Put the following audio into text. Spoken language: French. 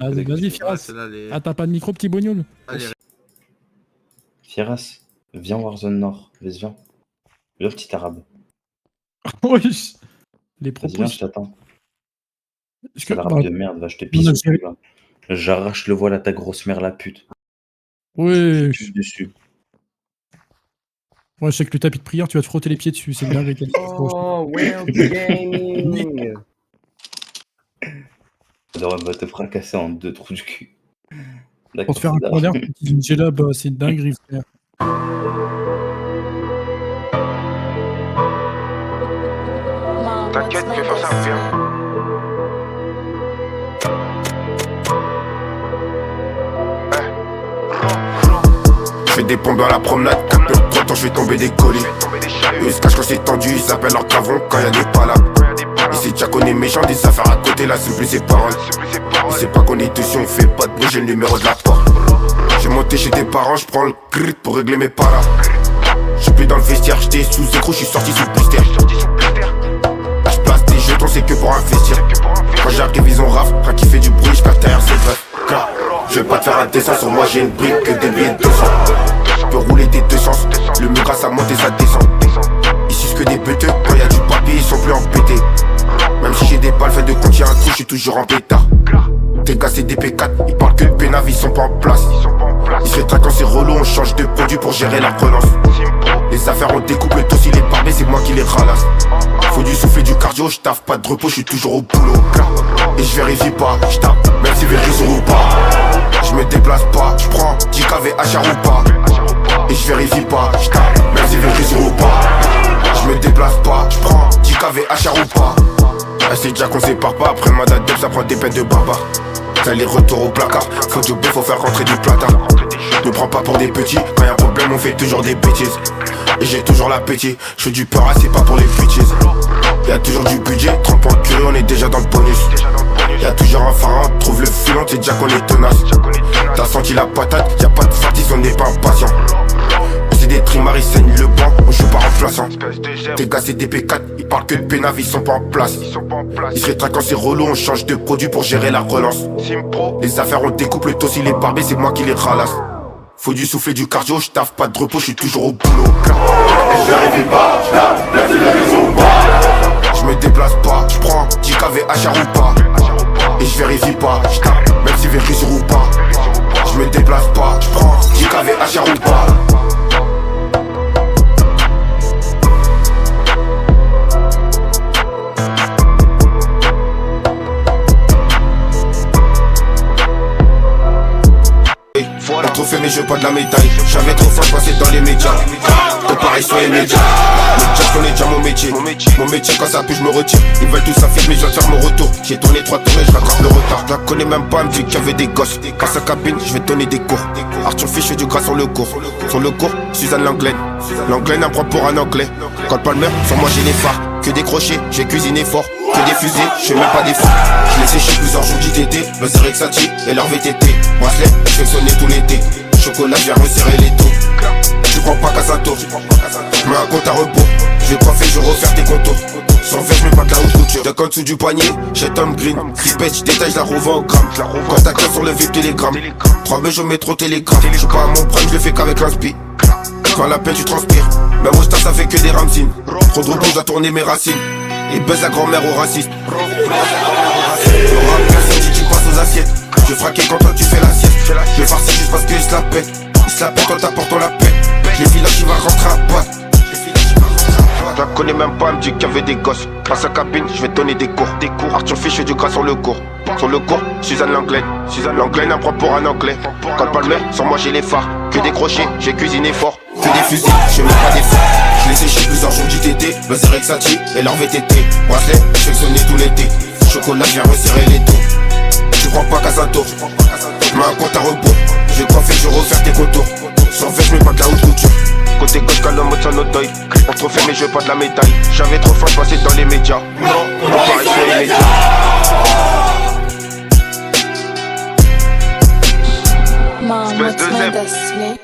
Vas-y, Firas. Ah, t'as pas de micro, petit bougnoul? Firas, viens Warzone Nord. Vas-y, viens. Viens, petit arabe. Oui. Les Vas-y, propos. viens, je t'attends. Est-ce C'est que. l'arabe de merde, va, je te pisse au cul, là. J'arrache le voile à ta grosse mère, la pute. Oui. Je dessus. Ouais, je sais que le tapis de prière, tu vas te frotter les pieds dessus, c'est bien avec elle. Oh, World Gaming. Alors, elle va te fracasser en 2 trous du cul. Pour D'accord, te faire un c'est corner, une Jella, bah, c'est une dinguerie, frère. T'inquiète, je vais faire ça bien. Je fais des pompes dans la promenade, 4 heures, 30 ans, je vais tomber des colis. Eux se cachent quand c'est tendu, ils s'appellent leur cavron quand y'a des pas là. Ici, déjà qu'on est méchant, des affaires à côté, là, c'est plus ses paroles. Il sait pas qu'on est dessus, on fait pas de bruit, j'ai le numéro de la porte. J'ai monté chez tes parents, je prends le crit pour régler mes paras. J'suis plus dans le vestiaire, j'étais sous écrou, j'suis sorti sous blister. Là, j'place des jetons, c'est que pour investir. Quand j'arrive, ils ont raf, rien qui fait du bruit, j'casse derrière, c'est vrai. Je vais pas te faire un dessin, sur moi j'ai une brique que des billets de 200. Je peux rouler des deux sens, le mur grâce à monter ça descend. Ici c'est que des buteux, quand y'a du papier ils sont plus embêtés. Même si j'ai des balles, fait de compte y'a un trou, j'suis toujours en pétard. Tes gars c'est des P4, ils parlent que de pénave, ils sont pas en place. Ils se rétractent quand c'est relou, on change de produit pour gérer la relance. Les affaires on découpe le dos, il est barbé, c'est moi qui les ralasse. Faut du souffle et du cardio, j'taffe pas de repos, j'suis toujours au boulot. Et j'vérifie pas, j'tape, même si vérifie ou pas. J'me déplace pas, j'prends 10 KV HR ou pas. Et j'vérifie pas, j'tape, même si vérifie ou pas. J'me déplace pas, j'prends 10 KV HR ou pas. C'est déjà qu'on sépare pas, après le mandat de ça prend des peines de barbare. T'as les retours au placard, faut du B, faut faire rentrer du plata. Ne prends pas pour des petits, quand y'a un problème on fait toujours des bêtises. Et j'ai toujours l'appétit, j'fais du peur, c'est pas pour les bitches. Y'a toujours du budget, 30 points curieux, on est déjà dans le bonus. Y'a toujours un pharaon, trouve le filon, c'est déjà qu'on est tenace. T'as senti la patate, y'a pas de fartis, on n'est pas impatient. C'est des trimars, ils saignent le banc, on joue pas remplaçant. Tes gars c'est des P4, ils parlent que de pénave, ils sont pas en place. Ils se rétractent quand c'est relou, on change de produit pour gérer la relance. Les affaires on découpe le tos, il est barbé, c'est moi qui les ralasse. Faut du souffle et du cardio, j'taffe pas de repos, j'suis toujours au boulot. Et j'vérifie pas, j'tape, même si les ou pas. J'me déplace pas, j'prends 10 KV HR ou pas. Et j'vérifie pas, j'tape, même si vérifie ou pas. J'me déplace pas, j'prends 10 KV HR ou pas. Voilà. Trop fait mais je veux pas de la médaille. J'avais trop faim, j'passais dans les médias. Tout pareil sur les médias. Le jazz connaît déjà mon métier. Mon métier quand ça pue je me retire. Ils veulent tous s'afficher mais je viens de faire mon retour. J'ai tourné 3 tours et je rattrape le retard. Je la connais même pas, elle me dit qu'il y avait des gosses. Dans sa cabine, je vais donner des cours. Arthur Fish fait du gras sur le cours. Sur le cours, Suzanne Langlaine. Langlaine elle me prend pour un anglais. Quand Palmer, sur moi j'ai les phares. Que des crochets, j'ai cuisiné fort. Que des fusées, je fais même pas des fous. Je les séché plusieurs jours d'ITT. Le Zerexati et leur VTT. Bracelet, je fais sonner tout l'été. Chocolat, je viens resserrer les taux. Tu prends pas Casato, je mets un compte à repos. Je vais coiffer, je vais refaire tes contours. Sans faire, je mets pas de la haute couture. De en dessous du poignet, j'ai Tom Green. Crispette, je détaille, je la revends au gramme. Quand t'as qu'un sur le VIP Telegram. 3 je mets trop télégramme. Je suis pas à mon prime, je le fais qu'avec l'inspi. Quand la peine, tu transpires. Même au stade, ça fait que des ramsines. Trop de repos, je dois tourner mes racines. Et baisse la grand-mère au raciste. Le rap, personne dit tu passes aux assiettes. Je fraquais quand toi tu fais l'assiette. Je farcis juste parce qu'ils se la pètent. Ils se la pètent quand t'apportes la paix. Les villages qui va rentrer à pote. Je la connais même pas, elle me dit qu'il y avait des gosses. Dans sa cabine, je vais donner des cours. Arthur Fish fait du gras sur le cours. Sur le cours, Suzanne Langlaine. Suzanne Langlaine elle me prend pour un anglais. Quand Palmer, sur moi j'ai les phares. Que des crochets, j'ai cuisiné fort. Que des fusils, je mets pas des phares. Je les séché plusieurs jours d'ITT. Le Zerexati et leur VTT. Bracelet, je fais sonner tout l'été. Chocolat, je viens resserrer les taux. Tu prends pas Casato, je mets un compte à repos. Je vais coiffer, je vais refaire tes contours. Sans faire, je mets pas de la haute couture. Côté gauche, calme, mode sans deuil. On trop fait, mais je veux pas de la médaille. J'avais trop faim, je passais dans les médias. Non, pareil sur les médias. Mom, what's my destiny?